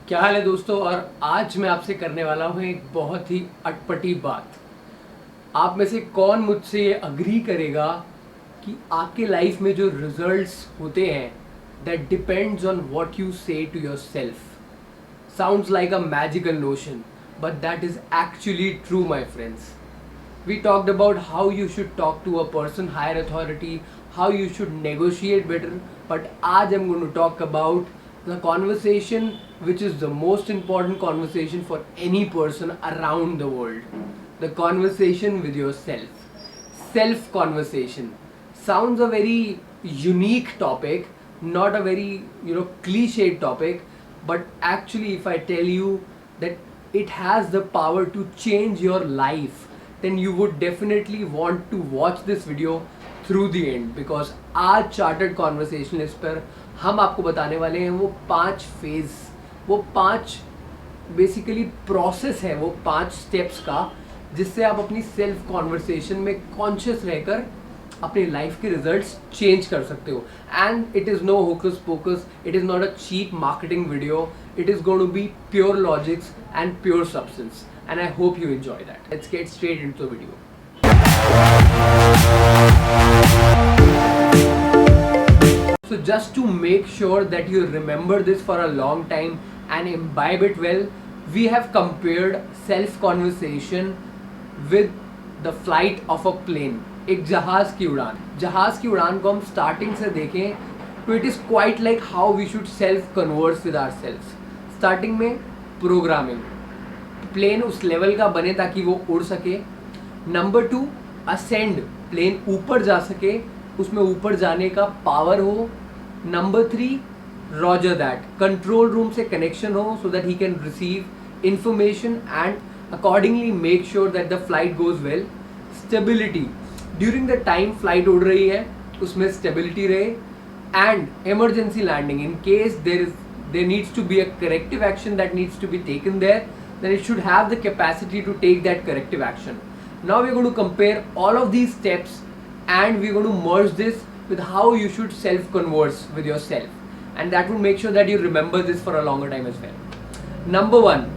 क्या हाल है दोस्तों। और आज मैं आपसे करने वाला हूँ एक बहुत ही अटपटी बात। आप में से कौन मुझसे ये अग्री करेगा कि आपके लाइफ में जो रिजल्ट्स होते हैं that depends on what you say to yourself. Sounds like a magical notion, but that is actually true, my friends. We talked about how you should talk to a person higher authority, how you should negotiate better, but आज I'm going to talk about the conversation which is the most important conversation for any person around the world. The conversation with yourself. Self conversation. Sounds a very unique topic, not a very cliched topic, but actually if I tell you that it has the power to change your life, then you would definitely want to watch this video through the end, because आज chartered conversationalist पर हम आपको बताने वाले हैं वो 5 phase, वो 5 basically process है, वो 5 स्टेप्स का, जिससे आप अपनी सेल्फ कॉन्वर्सेशन में कॉन्शियस रहकर अपनी लाइफ के रिजल्ट्स चेंज कर सकते हो. And it is no hocus pocus, it is not a cheap marketing video, it is going to be pure logics and pure substance, and I hope you enjoy that. Let's get straight into the video. So just to make sure that you remember this for a long time and imbibe it well, we have compared self-conversation with the flight of a plane. एक जहाज की उड़ान. जहाज की उड़ान को हम starting से देखें तो it is quite like how we should self converse with our self. Starting में प्रोग्रामिंग, प्लेन उस लेवल का बने ताकि वो उड़ सके. नंबर 2, असेंड, प्लेन ऊपर जा सके, उसमें ऊपर जाने का पावर हो. Number 3, roger that, control room से कनेक्शन हो so that he can receive information and accordingly make sure that the flight goes well. Stability, during the time flight उड़ रही है उसमें स्टेबिलिटी रहे. And emergency landing, in case there needs to be a corrective action that needs to be taken there, then it should have the capacity to take that corrective action. Now we're going to compare all of these steps and we're going to merge this with how you should self-converse with yourself, and that will make sure that you remember this for a longer time as well. Number 1,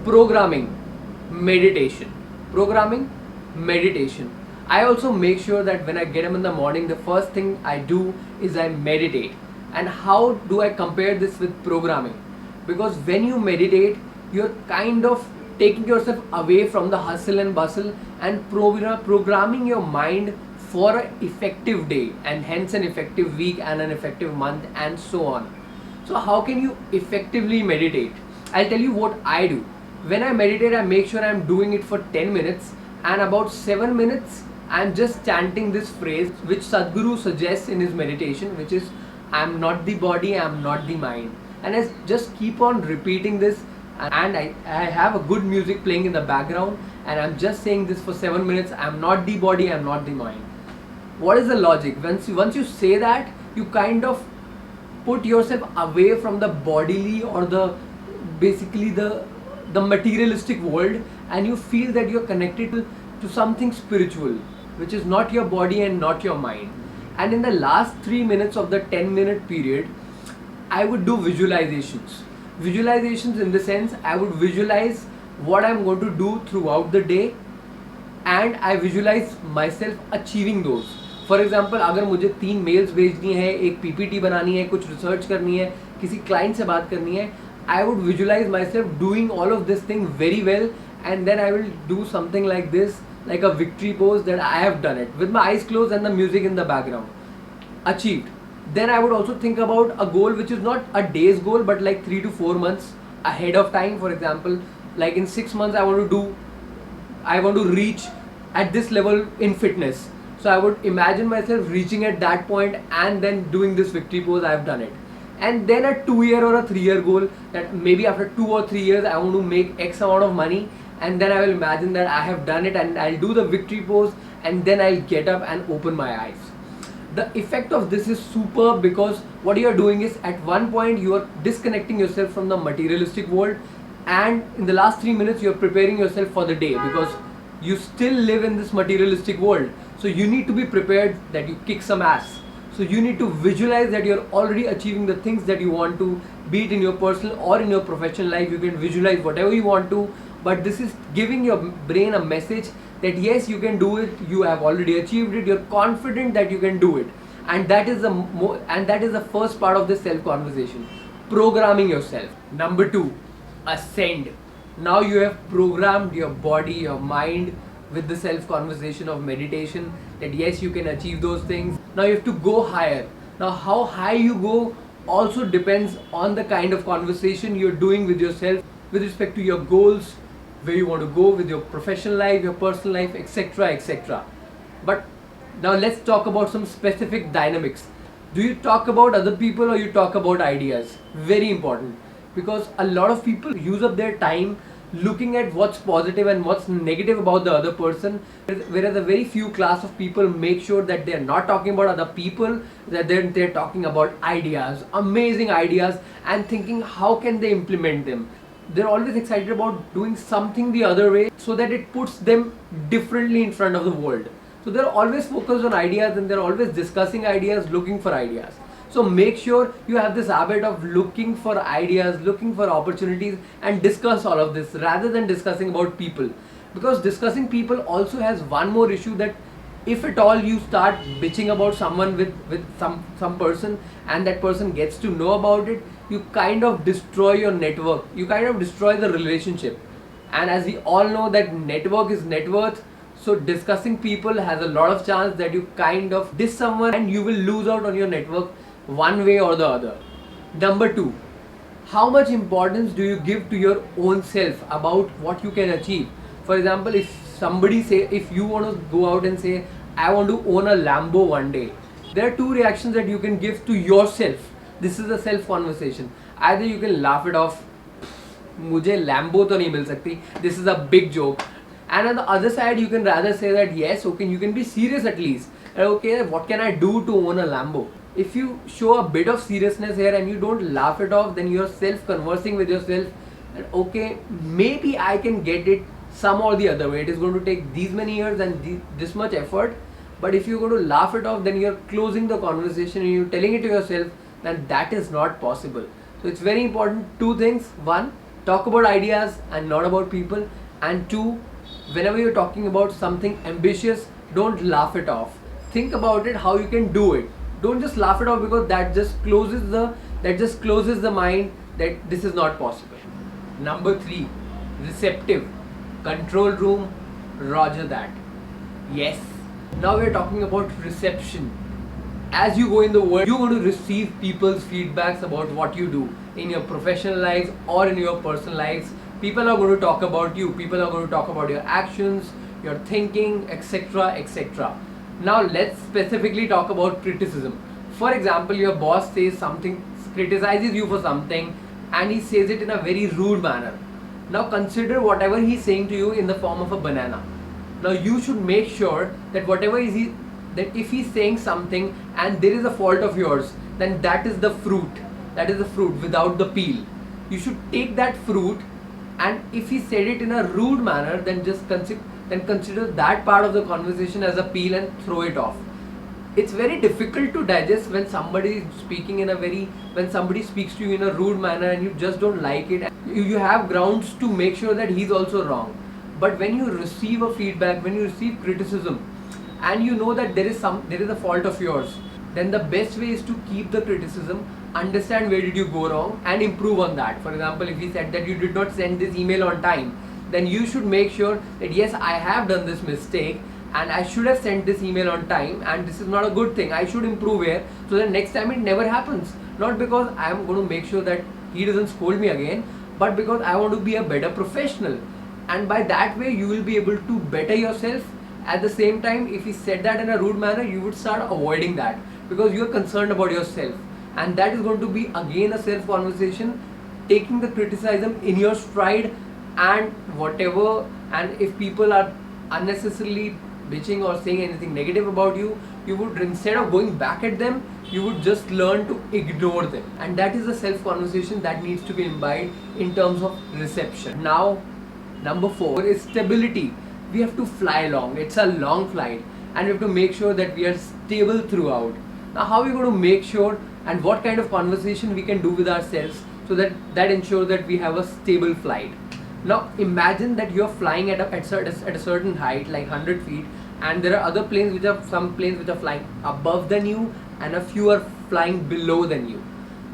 programming, meditation. Programming, meditation. I also make sure that when I get up in the morning, the first thing I do is I meditate. And how do I compare this with programming? Because when you meditate, you're kind of taking yourself away from the hustle and bustle and programming your mind for an effective day, and hence an effective week and an effective month and so on. So how can you effectively meditate? I'll tell you what I do. When I meditate, I make sure I'm doing it for 10 minutes, and about 7 minutes I'm just chanting this phrase which Sadhguru suggests in his meditation, which is I'm not the body, I'm not the mind. And I just keep on repeating this, and I have a good music playing in the background, and I'm just saying this for 7 minutes. I'm not the body, I'm not the mind. What is the logic? Once you say that, you kind of put yourself away from the bodily or basically the materialistic world, and you feel that you're connected to something spiritual, which is not your body and not your mind. And in the last 3 minutes of the 10-minute period, I would do visualizations. Visualizations in the sense, I would visualize what I'm going to do throughout the day, and I visualize myself achieving those. For example, अगर मुझे 3 mails भेजनी है, एक PPT बनानी है, कुछ research करनी है, किसी क्लाइंट से बात करनी है, I would visualize myself doing all of this thing very well, and then I will do something like this, like a victory pose, that I have done it with my eyes closed and the music in the background. Achieved. Then I would also think about a goal which is not a day's goal, but like 3 to 4 months ahead of time. For example, like in 6 months I want to reach at this level in fitness. So I would imagine myself reaching at that point and then doing this victory pose. I have done it. And then a 2-year or a 3-year goal, that maybe after 2 or 3 years I want to make X amount of money, and then I will imagine that I have done it, and I'll do the victory pose, and then I'll get up and open my eyes. The effect of this is superb, because what you are doing is, at one point you are disconnecting yourself from the materialistic world, and in the last 3 minutes you are preparing yourself for the day, because you still live in this materialistic world. So you need to be prepared that you kick some ass. So you need to visualize that you're already achieving the things that you want to, be it in your personal or in your professional life. You can visualize whatever you want to, but this is giving your brain a message that yes, you can do it, you have already achieved it, you're confident that you can do it. And that is the first part of the self conversation, programming yourself. Number 2, ascend. Now you have programmed your body, your mind with the self conversation of meditation, that yes, you can achieve those things. Now you have to go higher. Now how high you go also depends on the kind of conversation you're doing with yourself with respect to your goals, where you want to go with your professional life, your personal life, etc., etc. But now let's talk about some specific dynamics. Do you talk about other people or you talk about ideas? Very important, because a lot of people use up their time looking at what's positive and what's negative about the other person, whereas a very few class of people make sure that they're not talking about other people, that they're talking about ideas, amazing ideas, and thinking how can they implement them. They're always excited about doing something the other way so that it puts them differently in front of the world. So they're always focused on ideas and they're always discussing ideas, looking for ideas. So make sure you have this habit of looking for ideas, looking for opportunities, and discuss all of this rather than discussing about people. Because discussing people also has one more issue, that if at all you start bitching about someone with some person and that person gets to know about it, you kind of destroy your network, you kind of destroy the relationship. And as we all know that network is net worth, so discussing people has a lot of chance that you kind of diss someone and you will lose out on your network one way or the other. Number 2, how much importance do you give to your own self about what you can achieve? For example, if you want to go out and say, I want to own a Lambo one day, there are 2 reactions that you can give to yourself. This is a self conversation. Either you can laugh it off, मुझे Lambo तो नहीं मिल सकती, this is a big joke. And on the other side, you can rather say that yes, okay, you can be serious at least. Okay, what can I do to own a Lambo? If you show a bit of seriousness here and you don't laugh it off, then you're self-conversing with yourself. And okay, maybe I can get it some or the other way. It is going to take these many years and this much effort. But if you're going to laugh it off, then you're closing the conversation and you're telling it to yourself that that is not possible. So it's very important, 2 things. 1, talk about ideas and not about people. And 2, whenever you're talking about something ambitious, don't laugh it off. Think about it, how you can do it. Don't just laugh it off, because that just closes the mind that this is not possible. Number 3, receptive. Control room, roger that. Yes. Now we're talking about reception. As you go in the world, you're going to receive people's feedbacks about what you do in your professional lives or in your personal lives. People are going to talk about you. People are going to talk about your actions, your thinking, etc., etc. Now let's specifically talk about criticism. For example, your boss says something, criticizes you for something, and he says it in a very rude manner. Now consider whatever he's saying to you in the form of a banana. Now you should make sure that that if he's saying something and there is a fault of yours, then that is the fruit. That is the fruit without the peel. You should take that fruit, and if he said it in a rude manner, then just consider that part of the conversation as a peel and throw it off. It's very difficult to digest when somebody speaks to you in a rude manner and you just don't like it. You have grounds to make sure that he's also wrong. But when you receive a feedback, when you receive criticism, and you know that there is a fault of yours, then the best way is to keep the criticism, understand where did you go wrong, and improve on that. For example, if he said that you did not send this email on time, then you should make sure that yes, I have done this mistake and I should have sent this email on time, and this is not a good thing. I should improve here so that next time it never happens. Not because I am going to make sure that he doesn't scold me again, but because I want to be a better professional. And by that way, you will be able to better yourself. At the same time, if he said that in a rude manner, you would start avoiding that because you are concerned about yourself. And that is going to be again a self conversation, taking the criticism in your stride and whatever. And if people are unnecessarily bitching or saying anything negative about you, you would, instead of going back at them, you would just learn to ignore them. And that is a self conversation that needs to be imbibed in terms of reception. Now, number 4 is stability. We have to fly long. It's a long flight, and we have to make sure that we are stable throughout. Now how are we going to make sure, and what kind of conversation we can do with ourselves so that ensures that we have a stable flight. Now imagine that you're flying at a certain height, like 100 feet, and there are other planes some planes which are flying above than you, and a few are flying below than you.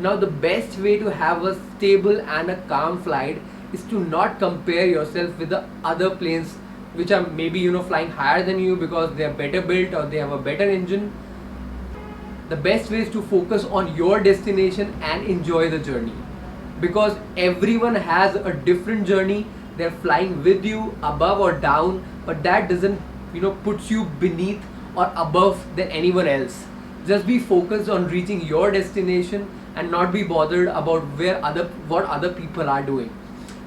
Now the best way to have a stable and a calm flight is to not compare yourself with the other planes which are maybe flying higher than you because they are better built or they have a better engine. The best way is to focus on your destination and enjoy the journey, because everyone has a different journey. They're flying with you above or down, but that doesn't puts you beneath or above than anyone else. Just be focused on reaching your destination and not be bothered about what other people are doing.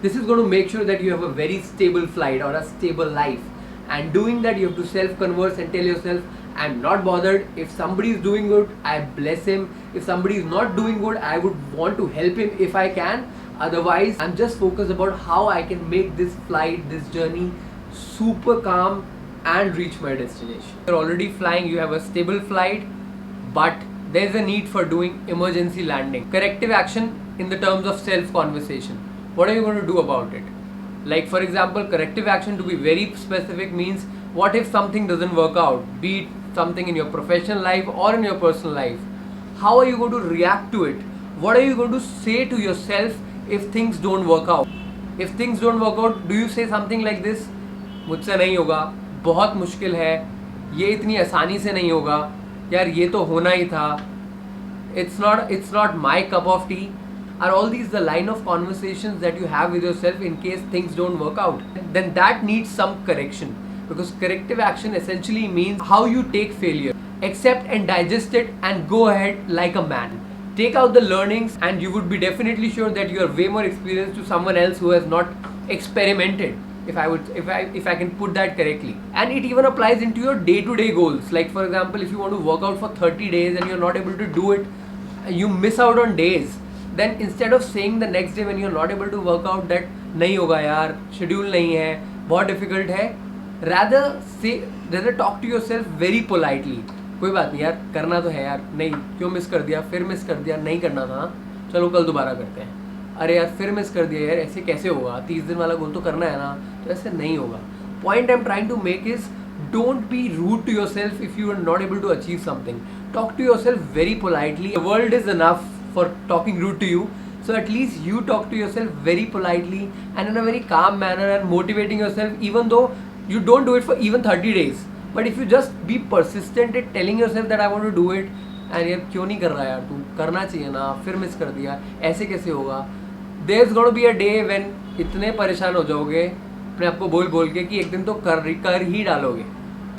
This is going to make sure that you have a very stable flight or a stable life. And doing that, you have to self-converse and tell yourself, I'm not bothered. If somebody is doing good, I bless him. If somebody is not doing good, I would want to help him if I can. Otherwise, I'm just focused about how I can make this flight, this journey super calm and reach my destination. You're already flying, you have a stable flight, but there's a need for doing emergency landing. Corrective action in the terms of self-conversation. What are you going to do about it? Like for example, corrective action, to be very specific, means what if something doesn't work out, be it something in your professional life or in your personal life. How are you going to react to it? What are you going to say to yourself if things don't work out? If things don't work out, do you say something like this? मुझसे नहीं होगा, बहुत मुश्किल है, ये इतनी आसानी से नहीं होगा, यार ये तो होना ही था, it's not my cup of tea. Are all these the line of conversations that you have with yourself in case things don't work out? Then that needs some correction, because corrective action essentially means how you take failure, accept and digest it, and go ahead like a man. Take out the learnings, and you would be definitely sure that you are way more experienced to someone else who has not experimented, if I can put that correctly. And it even applies into your day-to-day goals. Like for example, if you want to work out for 30 days and you're not able to do it, you miss out on days. Then instead of saying the next day when you're not able to work out that नहीं होगा यार, schedule नहीं है, बहुत difficult है, rather talk to yourself very politely. कोई बात नहीं यार, करना तो है यार, नहीं क्यों मिस कर दिया, फिर मिस कर दिया, नहीं करना था, चलो कल दोबारा करते हैं, अरे यार फिर मिस कर दिया यार, ऐसे कैसे होगा, 30 दिन वाला गोल तो करना है ना, तो ऐसे नहीं होगा. Point I'm trying to make is, don't be rude to yourself if you are not able to achieve something. Talk to yourself very politely. The world is enough for talking rude to you, so at least you talk to yourself very politely and in a very calm manner, and motivating yourself even though you don't do it for even 30 days. But if you just be persistent at telling yourself that I want to do it, and यार क्यों नहीं कर रहा यार, तू करना चाहिए ना, फिर मिस कर दिया, ऐसे कैसे होगा, there's gonna be a day when इतने परेशान हो जाओगे अपने आप को बोल के कि एक दिन तो कर ही डालोगे.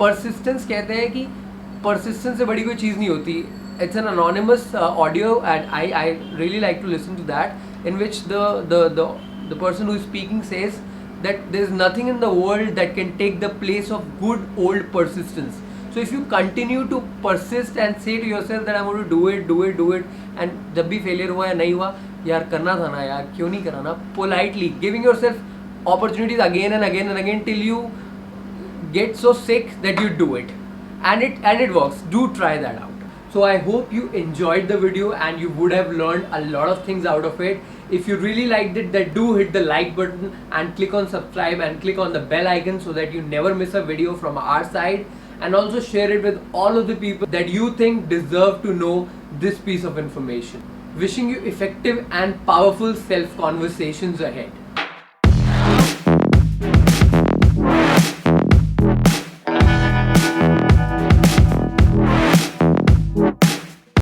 Persistence कहते हैं कि persistence से बड़ी कोई चीज़ नहीं होती. It's an anonymous audio, and I really like to listen to that, in which the person who is speaking says that there is nothing in the world that can take the place of good old persistence. So if you continue to persist and say to yourself that I want to do it, and जब भी failure हुआ या नहीं हुआ, यार करना था ना यार, क्यों नहीं करा ना, politely giving yourself opportunities again and again till you get so sick that you do it, and it works. Do try that out. So I hope you enjoyed the video and you would have learned a lot of things out of it. If you really liked it, then do hit the like button and click on subscribe and click on the bell icon so that you never miss a video from our side, and also share it with all of the people that you think deserve to know this piece of information. Wishing you effective and powerful self-conversations ahead.